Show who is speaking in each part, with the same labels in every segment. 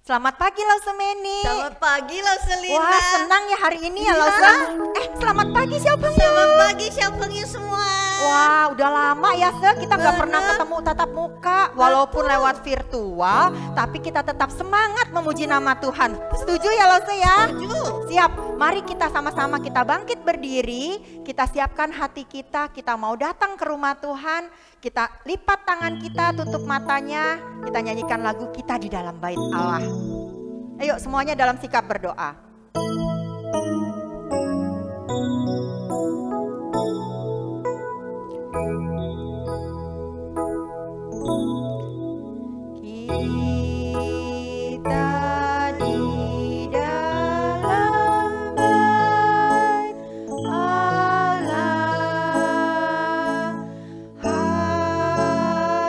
Speaker 1: Selamat pagi Lause Meni.
Speaker 2: Selamat pagi Lause Lina.
Speaker 1: Wah, senang ya hari ini ya Lause. Selamat pagi Xiaopeng Yu.
Speaker 2: Selamat pagi Xiaopeng Yu semua.
Speaker 1: Wah, udah lama ya kita nggak pernah ketemu tatap muka. Walaupun lewat virtual, tapi kita tetap semangat memuji nama Tuhan. Setuju ya Lause ya?
Speaker 2: Setuju.
Speaker 1: Siap, mari kita sama-sama kita bangkit berdiri. Kita siapkan hati kita mau datang ke rumah Tuhan. Kita lipat tangan kita, tutup matanya. Kita nyanyikan lagu Kita di Dalam Bait Allah. Ayo semuanya dalam sikap berdoa. Kita di dalam bait Allah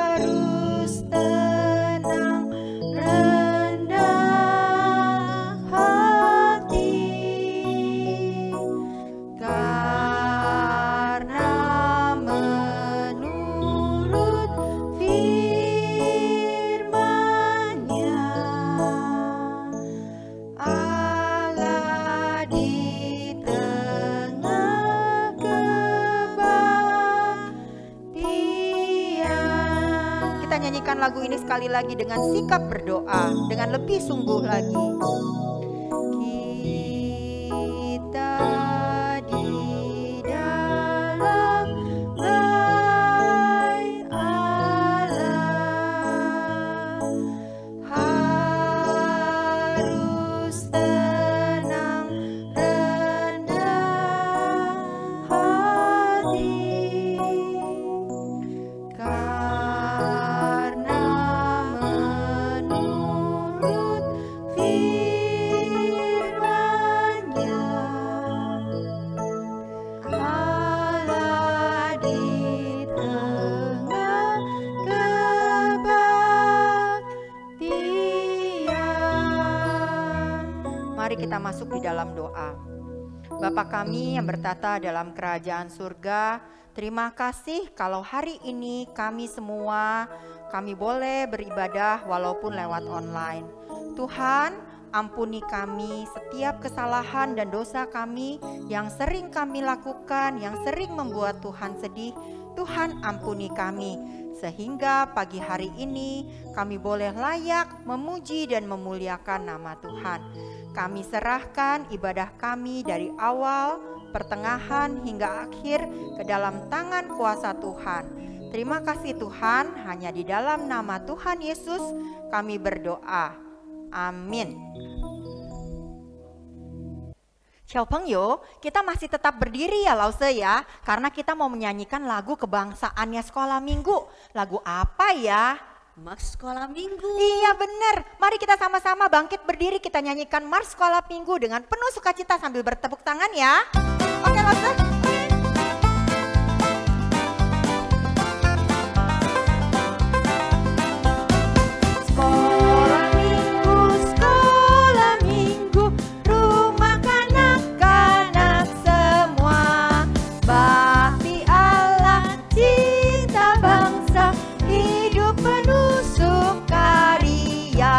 Speaker 1: harus tenang, rendah hati, karena menurut firman-Nya Allah di tengah kebaktian. Kita nyanyikan lagu ini sekali lagi dengan sikap berdoa, dengan lebih sungguh lagi. Kita di dalam bait Allah harus tenang, rendah hati, karena menurut firman-Nya Allah di tengah kebaktian. Mari kita masuk di dalam doa. Bapa kami yang bertata dalam kerajaan surga, terima kasih kalau hari ini kami semua, kami boleh beribadah walaupun lewat online. Tuhan, ampuni kami setiap kesalahan dan dosa kami yang sering kami lakukan, yang sering membuat Tuhan sedih. Tuhan, ampuni kami, sehingga pagi hari ini kami boleh layak memuji dan memuliakan nama Tuhan. Kami serahkan ibadah kami dari awal, pertengahan hingga akhir ke dalam tangan kuasa Tuhan. Terima kasih Tuhan, hanya di dalam nama Tuhan Yesus kami berdoa. Amin. Xiaopeng Yu, kita masih tetap berdiri ya Lause ya, karena kita mau menyanyikan lagu kebangsaannya sekolah minggu. Lagu apa ya?
Speaker 2: Mars Sekolah Minggu.
Speaker 1: Iya benar, mari kita sama-sama bangkit berdiri, kita nyanyikan Mars Sekolah Minggu dengan penuh sukacita sambil bertepuk tangan ya. Oke Lause. Sekolah minggu, rumah kanak-kanak semua, bakti Allah, cinta bangsa, hidup penuh sukaria.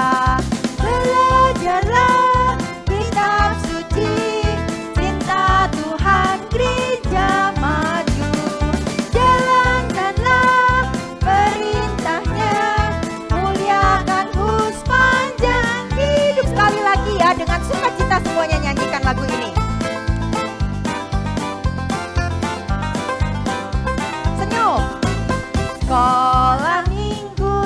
Speaker 1: Belajarlah kitab suci, cinta Tuhan gereja maju. Jalankanlah perintahnya, muliakan sepanjang hidup. Sekali lagi ya, dengan sukacita semuanya nyanyikan lagu ini. Senyum. Sekolah minggu,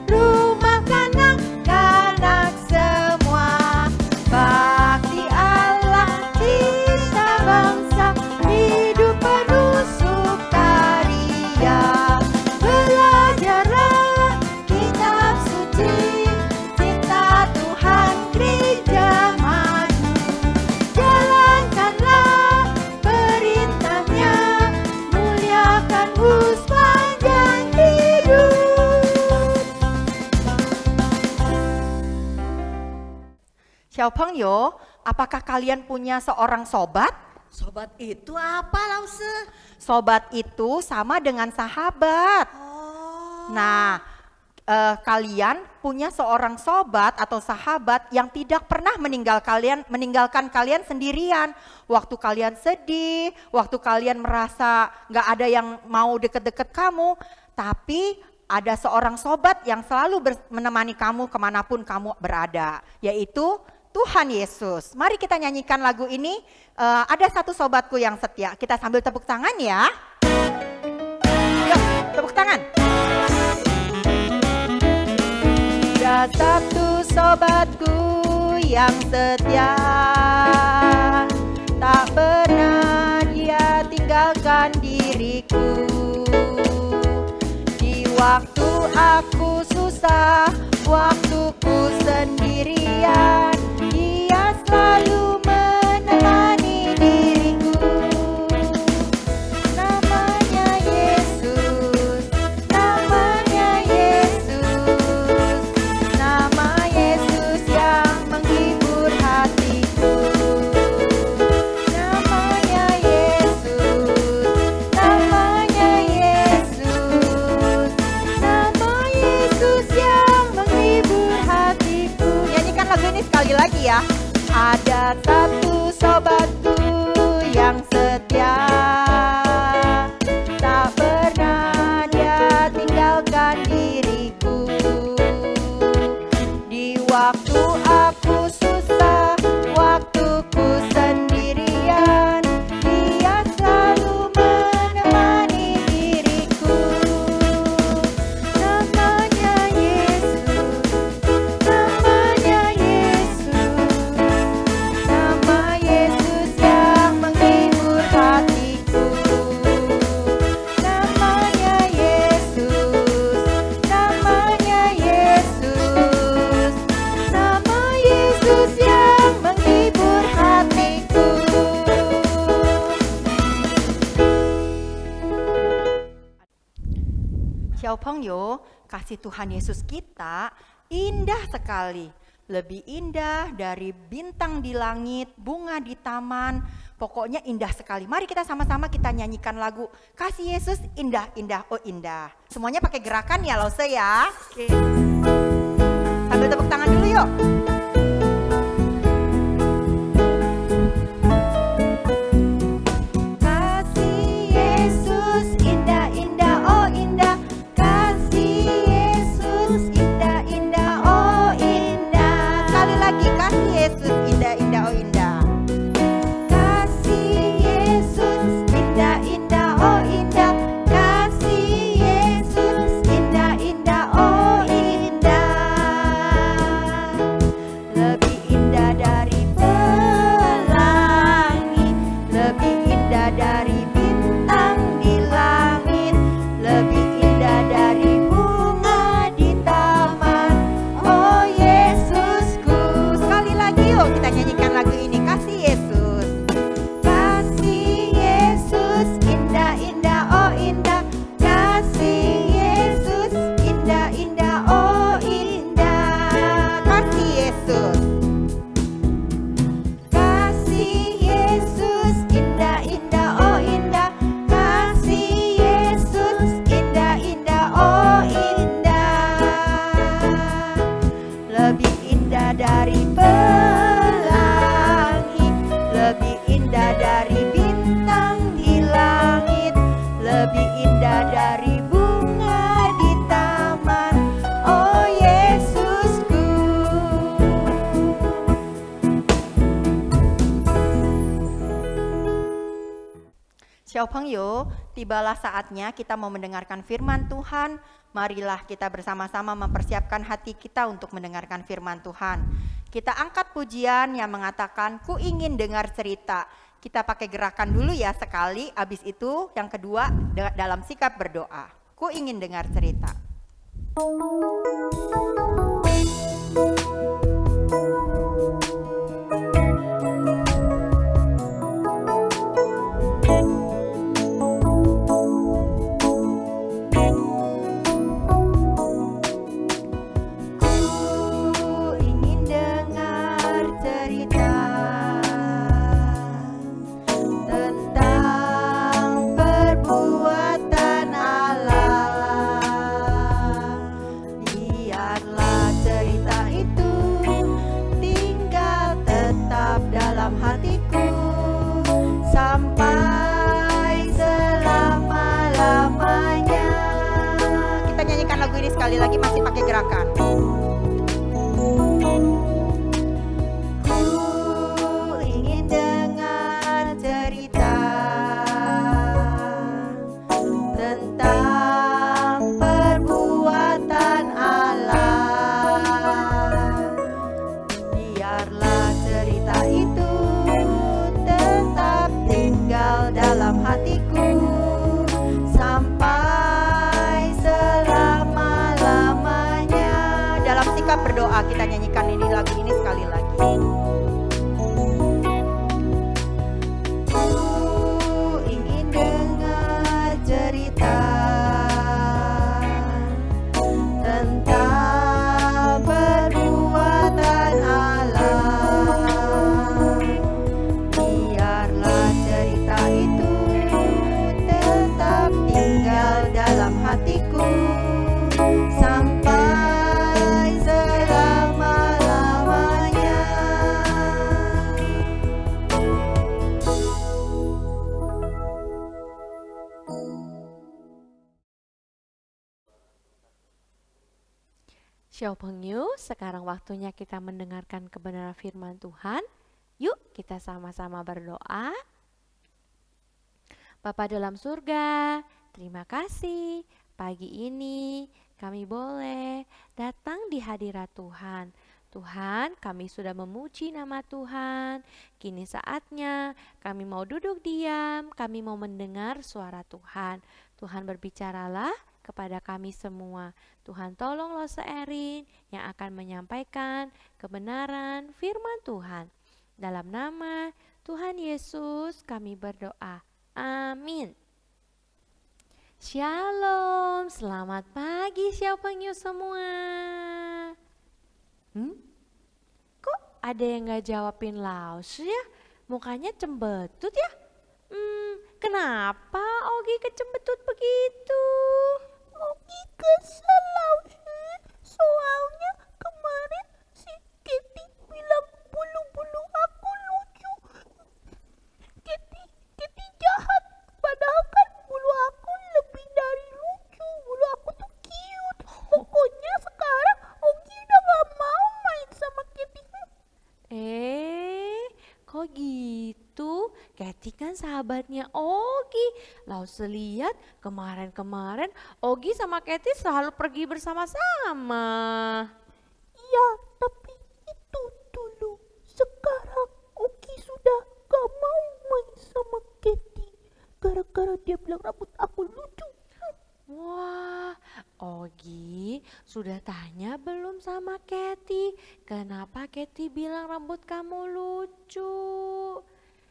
Speaker 1: rumah kanak-kanak semua, bakti Allah, cinta bangsa, hidup penuh sukaria. Belajarlah kitab suci, cinta Tuhan gereja maju. Jalankanlah perintahnya, muliakan sepanjang hidup. Xiaopeng Yu, apakah kalian punya seorang sobat?
Speaker 2: Sobat itu apa Lause?
Speaker 1: Sobat itu sama dengan sahabat.
Speaker 2: Oh.
Speaker 1: Nah, kalian punya seorang sobat atau sahabat yang tidak pernah meninggalkan kalian sendirian. Waktu kalian sedih, waktu kalian merasa gak ada yang mau deket-deket kamu, tapi ada seorang sobat yang selalu menemani kamu kemanapun kamu berada, yaitu Tuhan Yesus. Mari kita nyanyikan lagu ini. Ada satu sobatku yang setia. Kita sambil tepuk tangan ya. Yuk, tepuk tangan. Ada satu sobatku yang setia, tak pernah dia tinggalkan diriku. Di waktu aku susah, waktuku sendirian, dia selalu menemani diriku. Namanya Yesus, namanya Yesus, nama Yesus yang menghibur hatiku. Namanya Yesus, namanya Yesus, nama Yesus yang menghibur hatiku. Nyanyikan lagu ini sekali lagi ya. Ada satu sobatku yang setia, tak pernah dia tinggalkan diriku. Di waktu aku susah, waktuku sendirian, dia selalu menemani diriku. Namanya Yesus, namanya Yesus, nama Yesus yang menghibur hatiku. Namanya Yesus, namanya Yesus, nama Yesus yang menghibur hatiku. Xiaopengyo, kasih Tuhan Yesus kita indah sekali. Lebih indah dari bintang di langit, bunga di taman, pokoknya indah sekali. Mari kita sama-sama kita nyanyikan lagu Kasih Yesus Indah, Indah, Oh Indah. Semuanya pakai gerakan ya Lause ya. Oke. Sambil tepuk tangan dulu yuk. Kasih Yesus indah, indah, oh indah. Kasih Yesus indah, indah, oh indah. Sekali lagi, kasih Yesus indah, indah, oh indah. Kasih Yesus indah, indah, oh indah. Kasih Yesus indah, indah, oh indah. Lebih indah dari pelangi, lebih indah dari bintang di langit, lebih indah dari bunga di taman. Oh Yesusku. Sekali lagi yuk kita nyanyikan lagu ini. Kasih Yesus, kasih Yesus indah, indah, oh indah. Kasih Yesus indah, indah, oh indah. Kasih Yesus, kasih Yesus indah, indah, oh indah. Kasih Yesus indah, indah, oh indah. Lebih indah dari pelangi, lebih indah dari bintang di langit, lebih indah dari bunga di taman. Oh Yesusku. Xiaopengyo, tibalah saatnya kita mau mendengarkan firman Tuhan. Marilah kita bersama-sama mempersiapkan hati kita untuk mendengarkan firman Tuhan. Kita angkat pujian yang mengatakan, ku ingin dengar cerita. Kita pakai gerakan dulu ya sekali, habis itu yang kedua dalam sikap berdoa. Ku ingin dengar cerita. Ku ingin dengar cerita tentang perbuatan Allah. sekali lagi masih pakai gerakan. Ku ingin dengar cerita tentang perbuatan Allah. Biarlah cerita itu tetap tinggal dalam hatiku sampai selama-lamanya. Dalam sikap berdoa kita nyanyikan ini lagu ini sekali lagi. Ku ingin dengar cerita tentang perbuatan Allah. Biarlah cerita itu tetap tinggal dalam hatiku sampai selama-lamanya.
Speaker 3: Xiao Pengyu, sekarang waktunya kita mendengarkan kebenaran firman Tuhan. Yuk kita sama-sama berdoa. Bapa dalam surga, terima kasih pagi ini kami boleh datang di hadirat Tuhan. Tuhan, kami sudah memuji nama Tuhan. Kini saatnya kami mau duduk diam, kami mau mendengar suara Tuhan. Tuhan berbicaralah kepada kami semua. Tuhan tolong Lause Erin yang akan menyampaikan kebenaran firman Tuhan. Dalam nama Tuhan Yesus kami berdoa. Amin. Shalom, selamat pagi Xiao Pengyu semua. Kok ada yang gak jawabin Lause ya? Mukanya cembetut ya? Kenapa Ogi kecembetut begitu?
Speaker 2: Ogi kesel Lause, soalnya kemarin si Keti bilang bulu-bulu aku lucu. Keti jahat, padahal kan bulu aku lebih dari lucu, bulu aku tuh cute. Pokoknya sekarang Ogi udah gak mau main sama Keti.
Speaker 3: Kok gitu? Keti kan sahabatnya Ogi. Lause lihat kemarin-kemarin Ogi sama Keti selalu pergi bersama-sama.
Speaker 2: Iya, tapi itu dulu. Sekarang Ogi sudah gak mau main sama Keti gara-gara dia bilang rambut aku lucu.
Speaker 3: Wah, Ogi sudah tanya belum sama Keti? Kenapa Keti bilang rambut kamu lucu?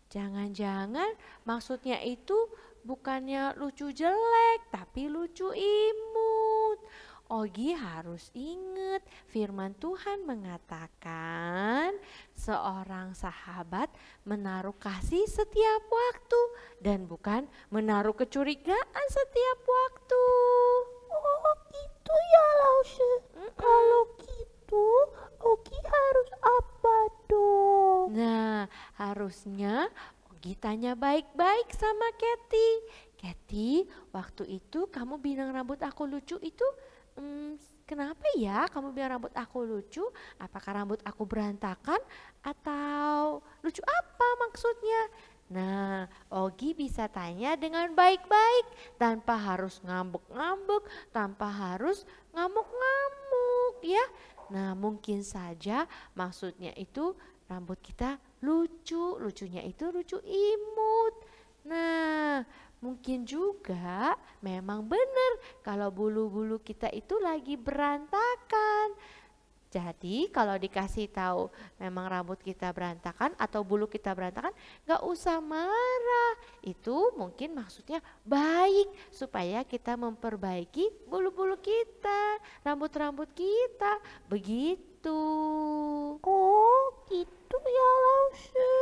Speaker 3: Jangan-jangan maksudnya itu bukannya lucu jelek, tapi lucu imut. Ogi harus ingat firman Tuhan mengatakan seorang sahabat menaruh kasih setiap waktu dan bukan menaruh kecurigaan setiap waktu.
Speaker 2: Oh gitu ya Lause. Kalau gitu Ogi harus apa dong?
Speaker 3: Nah, harusnya Ogi tanya baik-baik sama Keti. Keti, waktu itu kamu bilang rambut aku lucu itu kenapa ya kamu bilang rambut aku lucu? Apakah rambut aku berantakan atau lucu apa maksudnya? Nah, Ogi bisa tanya dengan baik-baik tanpa harus ngambek-ngambek, tanpa harus ngamuk-ngamuk ya. Nah, mungkin saja maksudnya itu rambut kita lucu, lucunya itu lucu imut. Nah, mungkin juga memang benar kalau bulu-bulu kita itu lagi berantakan. Jadi kalau dikasih tahu memang rambut kita berantakan atau bulu kita berantakan, gak usah marah. Itu mungkin maksudnya baik supaya kita memperbaiki bulu-bulu kita, rambut-rambut kita. Begitu.
Speaker 2: Oh gitu ya Lause.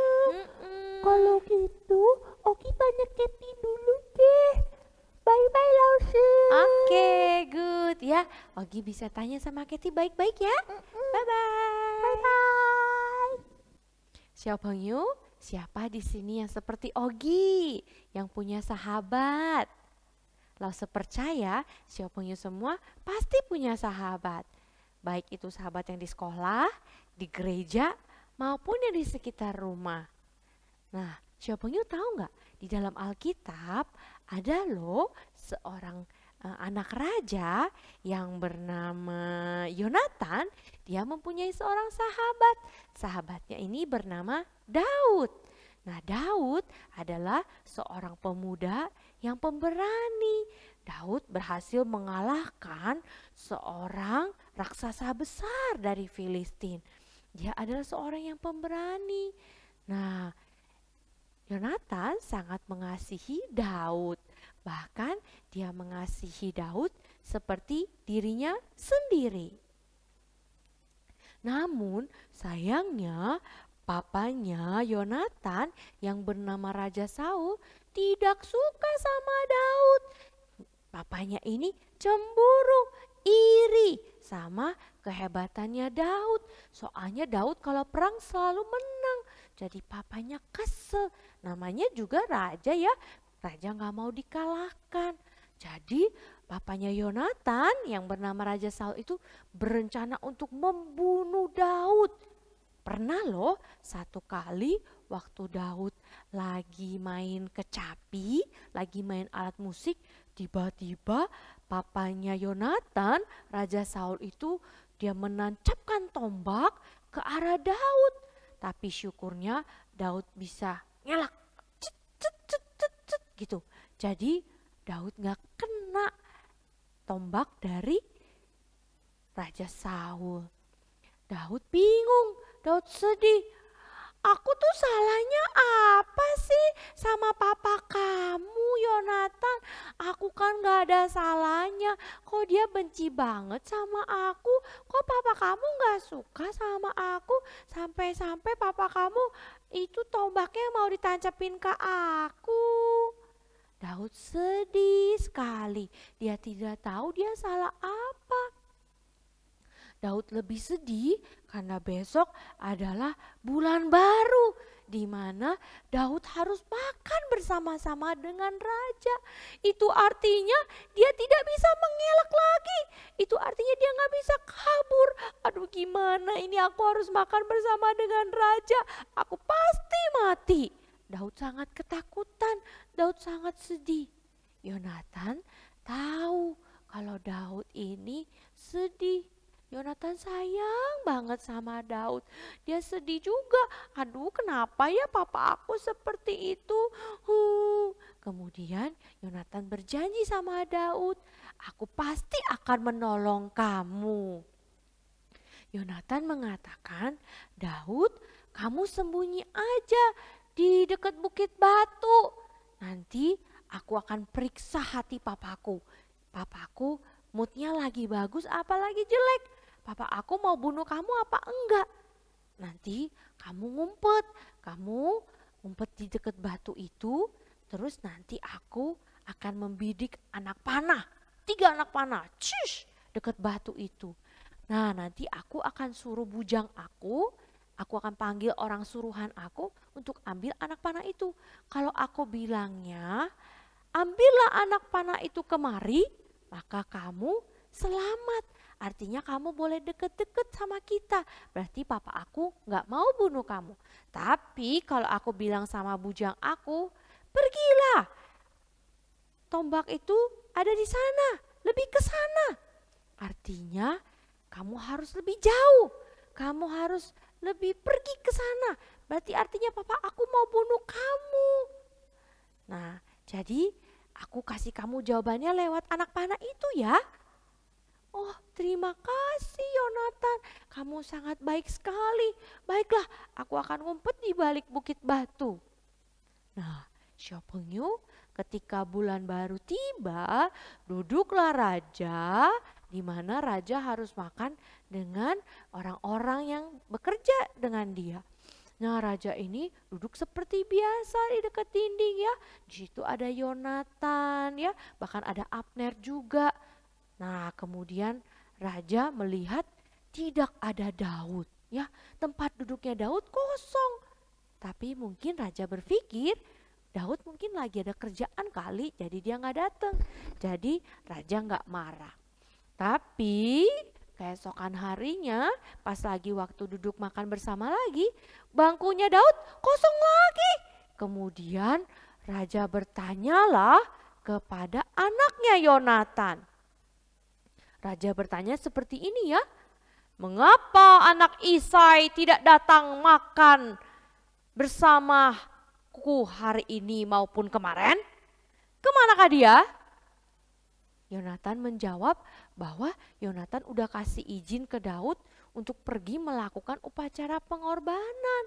Speaker 2: Kalau gitu Ogi tanya Keti dulu deh. Bye-bye Lause.
Speaker 3: Oke, good ya. Ogi bisa tanya sama Keti baik-baik ya. Bye-bye.
Speaker 2: Bye-bye.
Speaker 3: Xiao Pengyu, siapa di sini yang seperti Ogi, yang punya sahabat? Lause percaya Xiaopengyu semua pasti punya sahabat. Baik itu sahabat yang di sekolah, di gereja, maupun yang di sekitar rumah. Nah, Xiaopengyu tahu nggak? Di dalam Alkitab ada loh seorang anak raja yang bernama Yonatan. Dia mempunyai seorang sahabat. Sahabatnya ini bernama Daud. Nah, Daud adalah seorang pemuda yang pemberani. Daud berhasil mengalahkan seorang raksasa besar dari Filistin. Dia adalah seorang yang pemberani. Nah, Yonatan sangat mengasihi Daud. Bahkan dia mengasihi Daud seperti dirinya sendiri. Namun sayangnya papanya Yonatan yang bernama Raja Saul tidak suka sama Daud. Papanya ini cemburu, iri sama kehebatannya Daud. Soalnya Daud kalau perang selalu menang. Jadi papanya kesel. Namanya juga raja ya. Raja gak mau dikalahkan. Jadi papanya Yonatan yang bernama Raja Saul itu berencana untuk membunuh Daud. Pernah loh satu kali waktu Daud lagi main kecapi, lagi main alat musik, tiba-tiba papanya Yonatan, Raja Saul itu dia menancapkan tombak ke arah Daud. Tapi syukurnya Daud bisa ngelak gitu. Jadi Daud gak kena tombak dari Raja Saul. Daud bingung, Daud sedih. Aku tuh salahnya apa sih sama papa kamu Yonatan? Aku kan gak ada salahnya. Kok dia benci banget sama aku? Kok papa kamu gak suka sama aku? Sampai-sampai papa kamu itu tombaknya mau ditancapin ke aku. Daud sedih sekali. Dia tidak tahu dia salah apa. Daud lebih sedih karena besok adalah bulan baru di mana Daud harus makan bersama-sama dengan raja. Itu artinya dia tidak bisa mengelak lagi. Itu artinya dia nggak bisa kabur. Aduh gimana ini aku harus makan bersama dengan raja. Aku pasti mati. Daud sangat ketakutan. Daud sangat sedih. Yonatan tahu kalau Daud ini sedih. Yonatan sayang banget sama Daud. Dia sedih juga. Aduh kenapa ya papa aku seperti itu. Kemudian Yonatan berjanji sama Daud. Aku pasti akan menolong kamu. Yonatan mengatakan, Daud kamu sembunyi aja di dekat bukit batu. Nanti aku akan periksa hati papaku. Papaku moodnya lagi bagus apa lagi jelek. Papa aku mau bunuh kamu apa enggak? Nanti kamu ngumpet di dekat batu itu, terus nanti aku akan membidik anak panah, 3 anak panah, dekat batu itu. Nah nanti aku akan suruh bujang aku akan panggil orang suruhan aku untuk ambil anak panah itu. Kalau aku bilangnya, ambillah anak panah itu kemari, maka kamu selamat. Artinya kamu boleh deket-deket sama kita. Berarti papa aku gak mau bunuh kamu. Tapi kalau aku bilang sama bujang aku, pergilah. Tombak itu ada di sana, lebih ke sana. Artinya kamu harus lebih jauh. Kamu harus lebih pergi ke sana. Berarti artinya papa aku mau bunuh kamu. Nah, jadi aku kasih kamu jawabannya lewat anak panah itu ya. Oh terima kasih Yonatan, kamu sangat baik sekali. Baiklah aku akan ngumpet di balik bukit batu. Nah Xiaopengyu ketika bulan baru tiba, duduklah raja di mana raja harus makan dengan orang-orang yang bekerja dengan dia. Nah raja ini duduk seperti biasa di dekat dinding ya. Di situ ada Yonatan ya, bahkan ada Abner juga. Nah kemudian raja melihat tidak ada Daud ya, tempat duduknya Daud kosong. Tapi mungkin raja berpikir Daud mungkin lagi ada kerjaan kali, jadi dia nggak datang. Jadi raja nggak marah. Tapi keesokan harinya pas lagi waktu duduk makan bersama lagi, bangkunya Daud kosong lagi. Kemudian raja bertanyalah kepada anaknya Yonatan. Raja bertanya seperti ini ya, mengapa anak Isai tidak datang makan bersamaku hari ini maupun kemarin? Kemanakah dia? Yonatan menjawab bahwa Yonatan udah kasih izin ke Daud untuk pergi melakukan upacara pengorbanan.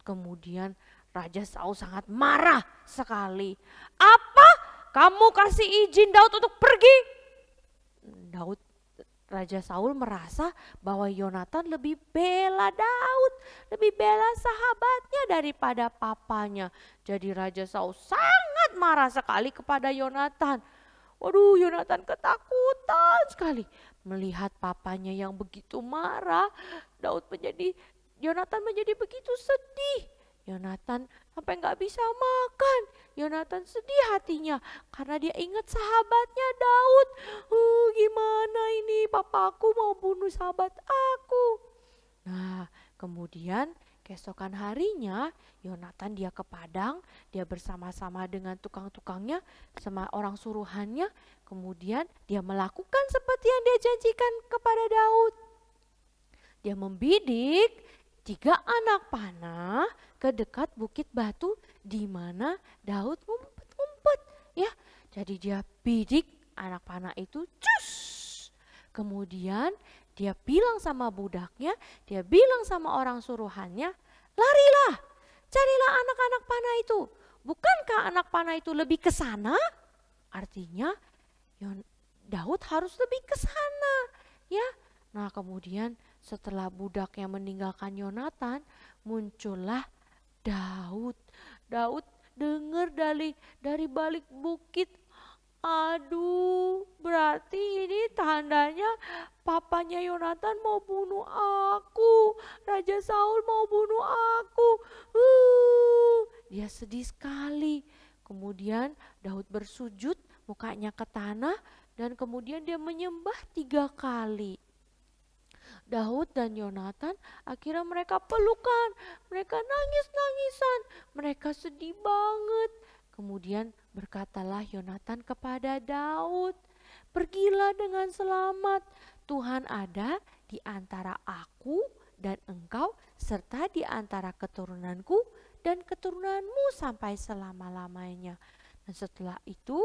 Speaker 3: Kemudian Raja Saul sangat marah sekali. Apa? Kamu kasih izin Daud untuk pergi? Raja Saul merasa bahwa Yonatan lebih bela Daud, lebih bela sahabatnya daripada papanya. Jadi Raja Saul sangat marah sekali kepada Yonatan. Waduh, Yonatan ketakutan sekali melihat papanya yang begitu marah. Yonatan menjadi begitu sedih. Yonatan sampai nggak bisa makan. Yonatan sedih hatinya karena dia ingat sahabatnya Daud. Gimana ini, papaku mau bunuh sahabat aku. Nah, kemudian keesokan harinya Yonatan dia ke padang, dia bersama-sama dengan tukang-tukangnya, sama orang suruhannya. Kemudian dia melakukan seperti yang dia janjikan kepada Daud. Dia membidik 3 anak panah ke dekat bukit batu di mana Daud ngumpet-ngumpet ya. Jadi dia bidik anak panah itu, cus. Kemudian dia bilang sama budaknya, dia bilang sama orang suruhannya, larilah, carilah anak-anak panah itu. Bukankah anak panah itu lebih ke sana? Artinya Daud harus lebih ke sana ya. Nah, kemudian setelah budaknya meninggalkan Yonatan, muncullah Daud. Daud dengar dari balik bukit. Aduh, berarti ini tandanya papanya Yonatan mau bunuh aku. Raja Saul mau bunuh aku. Dia sedih sekali. Kemudian Daud bersujud, mukanya ke tanah, dan kemudian dia menyembah 3 kali. Daud dan Yonatan akhirnya mereka pelukan, mereka nangis-nangisan, mereka sedih banget. Kemudian berkatalah Yonatan kepada Daud, pergilah dengan selamat, Tuhan ada di antara aku dan engkau serta di antara keturunanku dan keturunanmu sampai selama-lamanya. Dan setelah itu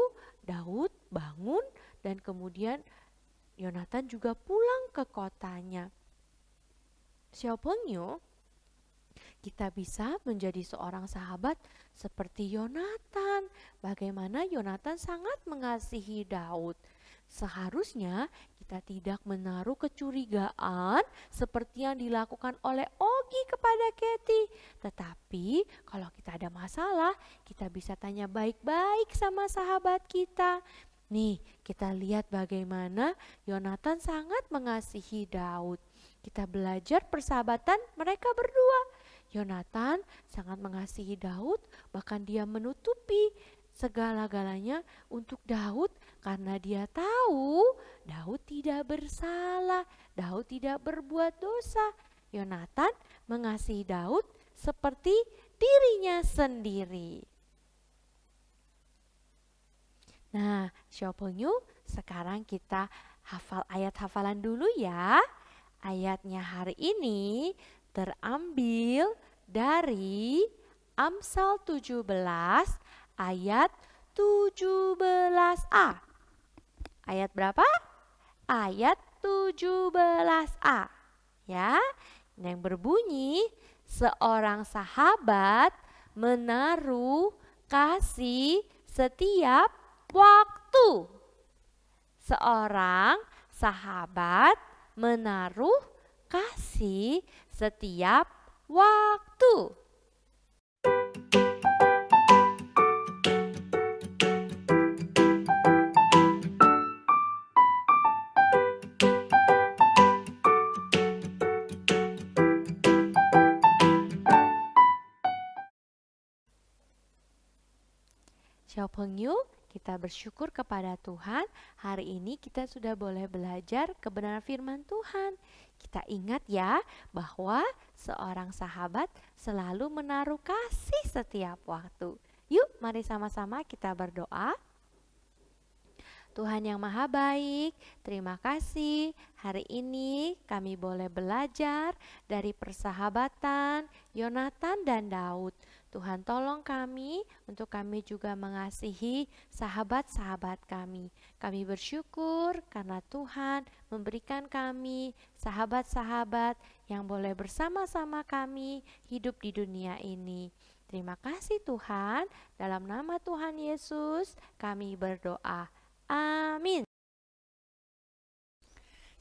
Speaker 3: Daud bangun dan kemudian Yonatan juga pulang ke kotanya. Siapanya kita bisa menjadi seorang sahabat seperti Yonatan. Bagaimana Yonatan sangat mengasihi Daud. Seharusnya kita tidak menaruh kecurigaan seperti yang dilakukan oleh Ogi kepada Katie. Tetapi kalau kita ada masalah, kita bisa tanya baik-baik sama sahabat kita. Nih, kita lihat bagaimana Yonatan sangat mengasihi Daud. Kita belajar persahabatan mereka berdua. Yonatan sangat mengasihi Daud, bahkan dia menutupi segala-galanya untuk Daud karena dia tahu Daud tidak bersalah, Daud tidak berbuat dosa. Yonatan mengasihi Daud seperti dirinya sendiri. Nah, Sioponyu, sekarang kita hafal ayat hafalan dulu ya. Ayatnya hari ini terambil dari Amsal 17 ayat 17a. Ayat berapa? Ayat 17a. Ya, yang berbunyi, seorang sahabat menaruh kasih setiap waktu. Seorang sahabat menaruh kasih setiap waktu. Xiaopengyu, kita bersyukur kepada Tuhan. Hari ini kita sudah boleh belajar kebenaran firman Tuhan. Kita ingat ya bahwa seorang sahabat selalu menaruh kasih setiap waktu. Yuk, mari sama-sama kita berdoa. Tuhan yang Maha Baik, terima kasih hari ini kami boleh belajar dari persahabatan Yonatan dan Daud. Tuhan tolong kami untuk kami juga mengasihi sahabat-sahabat kami. Kami bersyukur karena Tuhan memberikan kami sahabat-sahabat yang boleh bersama-sama kami hidup di dunia ini. Terima kasih Tuhan, dalam nama Tuhan Yesus kami berdoa. Amin.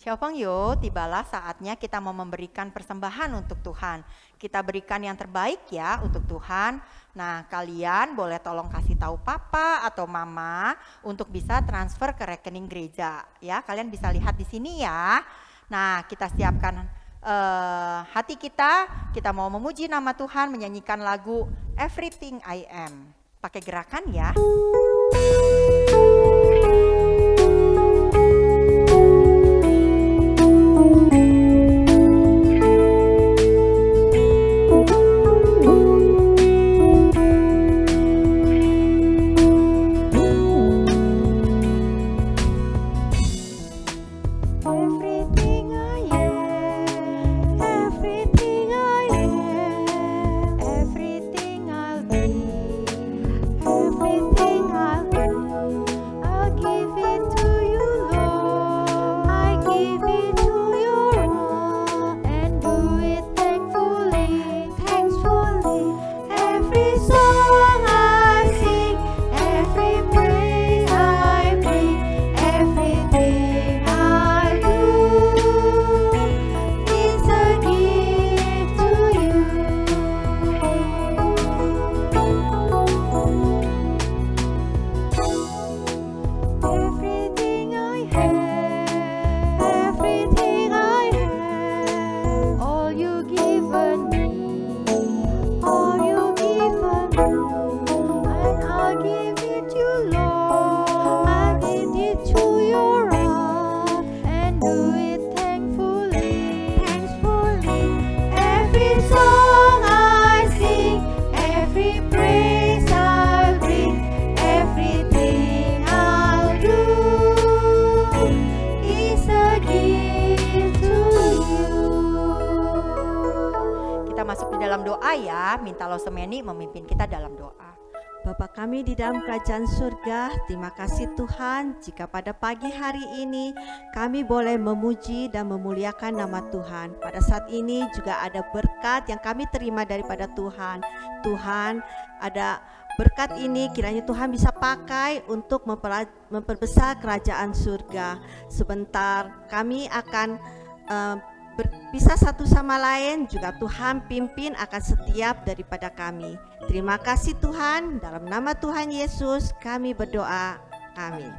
Speaker 1: Xiaopengyu, tibalah saatnya kita mau memberikan persembahan untuk Tuhan. Kita berikan yang terbaik ya untuk Tuhan. Nah, kalian boleh tolong kasih tahu papa atau mama untuk bisa transfer ke rekening gereja. Ya, kalian bisa lihat di sini ya. Nah, kita siapkan hati kita mau memuji nama Tuhan, menyanyikan lagu Everything I Am. Pakai gerakan ya. Minta Losemeni memimpin kita dalam doa.
Speaker 4: Bapa kami di dalam kerajaan surga, terima kasih Tuhan jika pada pagi hari ini kami boleh memuji dan memuliakan nama Tuhan. Pada saat ini juga ada berkat yang kami terima daripada Tuhan. Tuhan, ada berkat ini kiranya Tuhan bisa pakai untuk memperbesar kerajaan surga. Sebentar kami akan berpisah satu sama lain, juga Tuhan pimpin akan setiap daripada kami. Terima kasih Tuhan, dalam nama Tuhan Yesus kami berdoa, amin.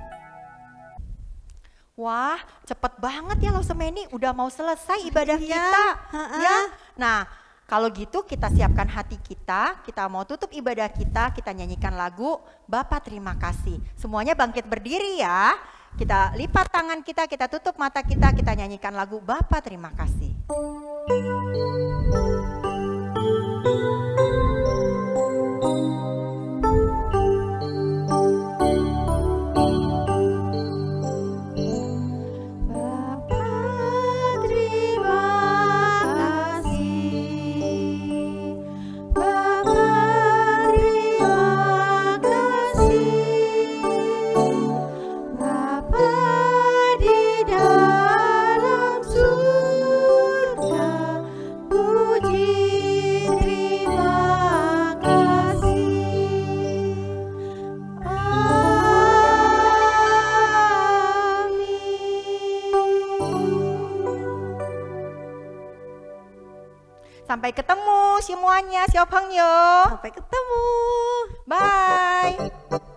Speaker 1: Wah, cepet banget ya Losemeni, udah mau selesai ibadah kita. Ya, nah kalau gitu kita siapkan hati kita mau tutup ibadah kita nyanyikan lagu Bapa terima kasih. Semuanya bangkit berdiri ya. Kita lipat tangan kita tutup mata kita nyanyikan lagu Bapa terima kasih. Sampai ketemu semuanya, Xiaopengyu.
Speaker 4: Sampai ketemu.
Speaker 1: Bye.